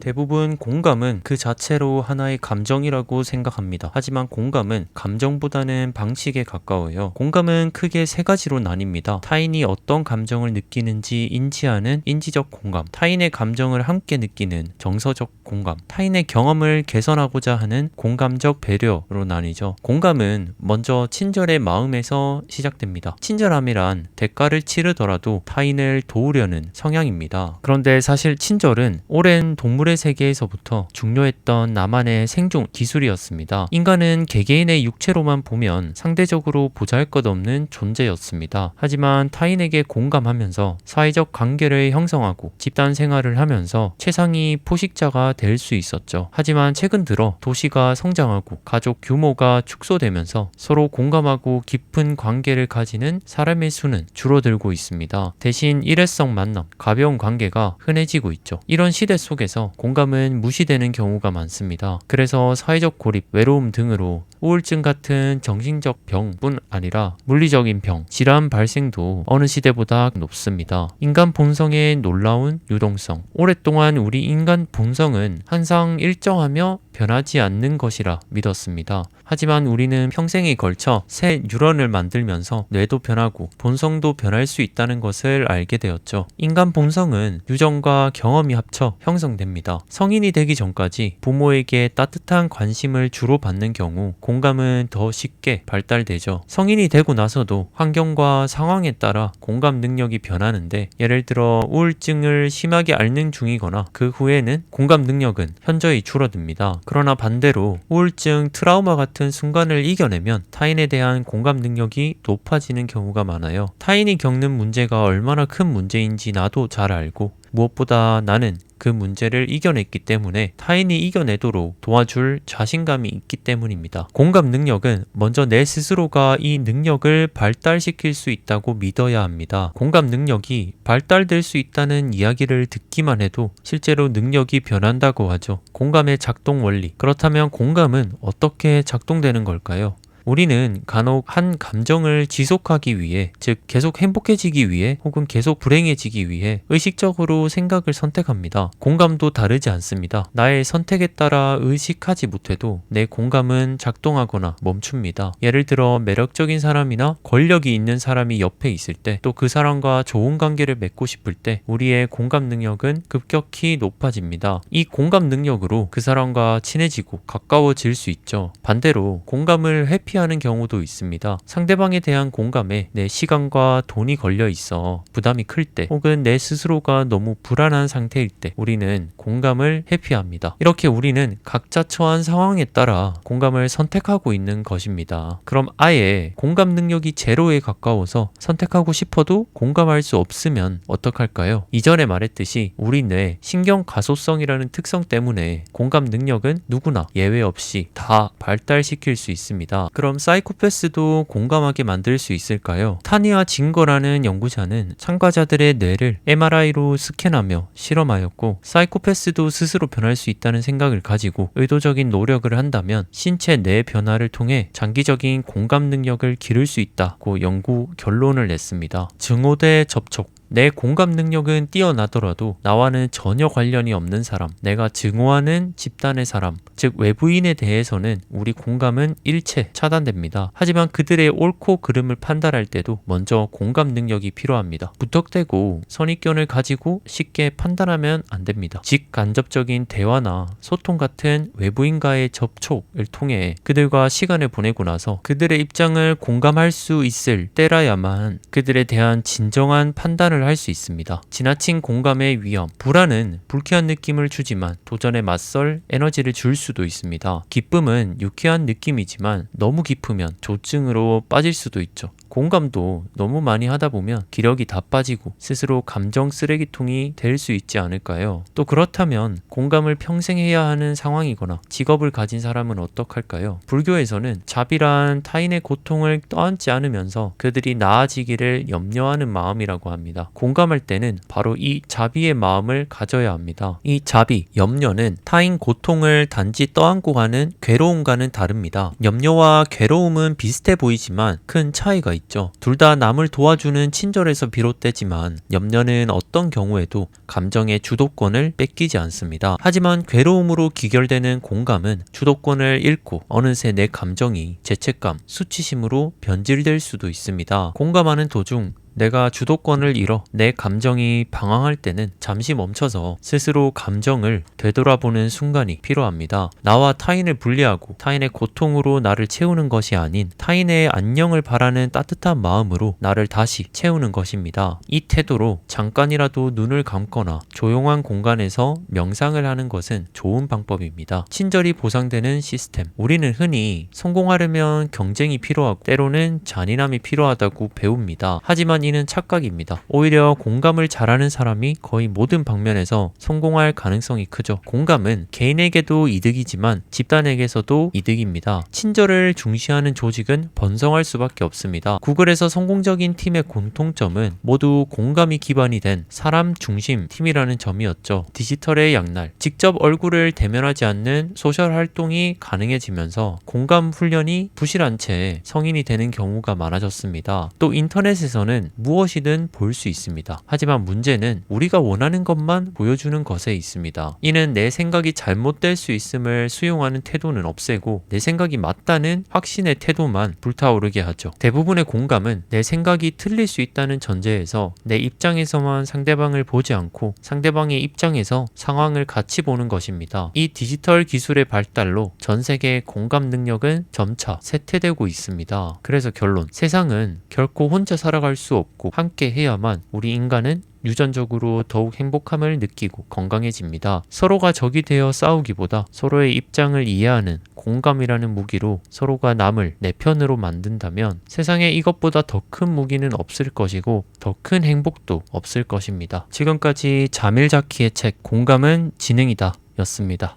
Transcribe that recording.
대부분 공감은 그 자체로 하나의 감정이라고 생각합니다. 하지만 공감은 감정보다는 방식에 가까워요. 공감은 크게 세 가지로 나뉩니다. 타인이 어떤 감정을 느끼는지 인지하는 인지적 공감, 타인의 감정을 함께 느끼는 정서적 공감, 타인의 경험을 개선하고자 하는 공감적 배려로 나뉘죠. 공감은 먼저 친절의 마음에서 시작됩니다. 친절함이란 대가를 치르더라도 타인을 도우려는 성향입니다. 그런데 사실 친절은 오랜 동물의 세계에서부터 중요했던 나만의 생존 기술이었습니다. 인간은 개개인의 육체로만 보면 상대적으로 보잘것없는 존재였습니다. 하지만 타인에게 공감하면서 사회적 관계를 형성하고 집단 생활을 하면서 최상위 포식자가 될 수 있었죠. 하지만 최근 들어 도시가 성장하고 가족 규모가 축소되면서 서로 공감하고 깊은 관계를 가지는 사람의 수는 줄어들고 있습니다. 대신 일회성 만남, 가벼운 관계가 흔해지고 있죠. 이런 시대 속에서 공감은 무시되는 경우가 많습니다. 그래서 사회적 고립, 외로움 등으로 우울증 같은 정신적 병뿐 아니라 물리적인 병, 질환 발생도 어느 시대보다 높습니다. 인간 본성의 놀라운 유동성. 오랫동안 우리 인간 본성은 항상 일정하며 변하지 않는 것이라 믿었습니다. 하지만 우리는 평생에 걸쳐 새 뉴런을 만들면서 뇌도 변하고 본성도 변할 수 있다는 것을 알게 되었죠. 인간 본성은 유전과 경험이 합쳐 형성됩니다. 성인이 되기 전까지 부모에게 따뜻한 관심을 주로 받는 경우 공감은 더 쉽게 발달되죠. 성인이 되고 나서도 환경과 상황에 따라 공감 능력이 변하는데, 예를 들어 우울증을 심하게 앓는 중이거나 그 후에는 공감 능력은 현저히 줄어듭니다. 그러나 반대로 우울증, 트라우마 같은 순간을 이겨내면 타인에 대한 공감 능력이 높아지는 경우가 많아요. 타인이 겪는 문제가 얼마나 큰 문제인지 나도 잘 알고, 무엇보다 나는 그 문제를 이겨냈기 때문에 타인이 이겨내도록 도와줄 자신감이 있기 때문입니다. 공감 능력은 먼저 내 스스로가 이 능력을 발달시킬 수 있다고 믿어야 합니다. 공감 능력이 발달될 수 있다는 이야기를 듣기만 해도 실제로 능력이 변한다고 하죠. 공감의 작동 원리. 그렇다면 공감은 어떻게 작동되는 걸까요? 우리는 간혹 한 감정을 지속하기 위해, 즉 계속 행복해지기 위해 혹은 계속 불행해지기 위해 의식적으로 생각을 선택합니다. 공감도 다르지 않습니다. 나의 선택에 따라 의식하지 못해도 내 공감은 작동하거나 멈춥니다. 예를 들어 매력적인 사람이나 권력이 있는 사람이 옆에 있을 때, 또 그 사람과 좋은 관계를 맺고 싶을 때 우리의 공감 능력은 급격히 높아집니다. 이 공감 능력으로 그 사람과 친해지고 가까워질 수 있죠. 반대로 공감을 회피하는 경우도 있습니다. 상대방에 대한 공감에 내 시간과 돈이 걸려 있어 부담이 클 때, 혹은 내 스스로가 너무 불안한 상태일 때 우리는 공감을 회피합니다. 이렇게 우리는 각자 처한 상황에 따라 공감을 선택하고 있는 것입니다. 그럼 아예 공감 능력이 제로에 가까워서 선택하고 싶어도 공감할 수 없으면 어떡할까요? 이전에 말했듯이 우리 뇌 신경 가소성이라는 특성 때문에 공감 능력은 누구나 예외 없이 다 발달시킬 수 있습니다. 그럼 사이코패스도 공감하게 만들 수 있을까요? 타니아 징거라는 연구자는 참가자들의 뇌를 MRI로 스캔하며 실험하였고, 사이코패스도 스스로 변할 수 있다는 생각을 가지고 의도적인 노력을 한다면 신체 뇌 변화를 통해 장기적인 공감 능력을 기를 수 있다고 연구 결론을 냈습니다. 증오대 접촉. 내 공감 능력은 뛰어나더라도 나와는 전혀 관련이 없는 사람, 내가 증오하는 집단의 사람, 즉 외부인에 대해서는 우리 공감은 일체 차단됩니다. 하지만 그들의 옳고 그름을 판단할 때도 먼저 공감 능력이 필요합니다. 무턱대고 선입견을 가지고 쉽게 판단하면 안 됩니다. 직간접적인 대화나 소통 같은 외부인과의 접촉을 통해 그들과 시간을 보내고 나서 그들의 입장을 공감할 수 있을 때라야만 그들에 대한 진정한 판단을 할 수 있습니다. 지나친 공감의 위험. 불안은 불쾌한 느낌을 주지만 도전에 맞설 에너지를 줄 수도 있습니다. 기쁨은 유쾌한 느낌이지만 너무 깊으면 조증으로 빠질 수도 있죠. 공감도 너무 많이 하다 보면 기력이 다 빠지고 스스로 감정 쓰레기통이 될 수 있지 않을까요? 또 그렇다면 공감을 평생 해야 하는 상황이거나 직업을 가진 사람은 어떡할까요? 불교에서는 자비란 타인의 고통을 떠안지 않으면서 그들이 나아지기를 염려하는 마음이라고 합니다. 공감할 때는 바로 이 자비의 마음을 가져야 합니다. 이 자비, 염려는 타인 고통을 단지 떠안고 가는 괴로움과는 다릅니다. 염려와 괴로움은 비슷해 보이지만 큰 차이가 있죠. 있죠. 둘 다 남을 도와주는 친절에서 비롯되지만 염려는 어떤 경우에도 감정의 주도권을 뺏기지 않습니다. 하지만 괴로움으로 기결되는 공감은 주도권을 잃고 어느새 내 감정이 죄책감, 수치심으로 변질될 수도 있습니다. 공감하는 도중 내가 주도권을 잃어 내 감정이 방황할 때는 잠시 멈춰서 스스로 감정을 되돌아보는 순간이 필요합니다. 나와 타인을 분리하고 타인의 고통으로 나를 채우는 것이 아닌 타인의 안녕을 바라는 따뜻한 마음으로 나를 다시 채우는 것입니다. 이 태도로 잠깐이라도 눈을 감거나 조용한 공간에서 명상을 하는 것은 좋은 방법입니다. 친절이 보상되는 시스템. 우리는 흔히 성공하려면 경쟁이 필요하고 때로는 잔인함이 필요하다고 배웁니다. 하지만 이는 착각입니다. 오히려 공감을 잘하는 사람이 거의 모든 방면에서 성공할 가능성이 크죠. 공감은 개인에게도 이득이지만 집단에게서도 이득입니다. 친절을 중시하는 조직은 번성할 수밖에 없습니다. 구글에서 성공적인 팀의 공통점은 모두 공감이 기반이 된 사람 중심 팀이라는 점이었죠. 디지털의 양날, 직접 얼굴을 대면하지 않는 소셜 활동이 가능해지면서 공감 훈련이 부실한 채 성인이 되는 경우가 많아졌습니다. 또 인터넷에서는 무엇이든 볼 수 있습니다. 하지만 문제는 우리가 원하는 것만 보여주는 것에 있습니다. 이는 내 생각이 잘못될 수 있음을 수용하는 태도는 없애고 내 생각이 맞다는 확신의 태도만 불타오르게 하죠. 대부분의 공감은 내 생각이 틀릴 수 있다는 전제에서 내 입장에서만 상대방을 보지 않고 상대방의 입장에서 상황을 같이 보는 것입니다. 이 디지털 기술의 발달로 전 세계의 공감 능력은 점차 쇠퇴되고 있습니다. 그래서 결론, 세상은 결코 혼자 살아갈 수 없고 함께 해야만 우리 인간은 유전적으로 더욱 행복함을 느끼고 건강해집니다. 서로가 적이 되어 싸우기보다 서로의 입장을 이해하는 공감이라는 무기로 서로가 남을 내 편으로 만든다면 세상에 이것보다 더 큰 무기는 없을 것이고 더 큰 행복도 없을 것입니다. 지금까지 자밀자키의 책 공감은 지능이다 였습니다.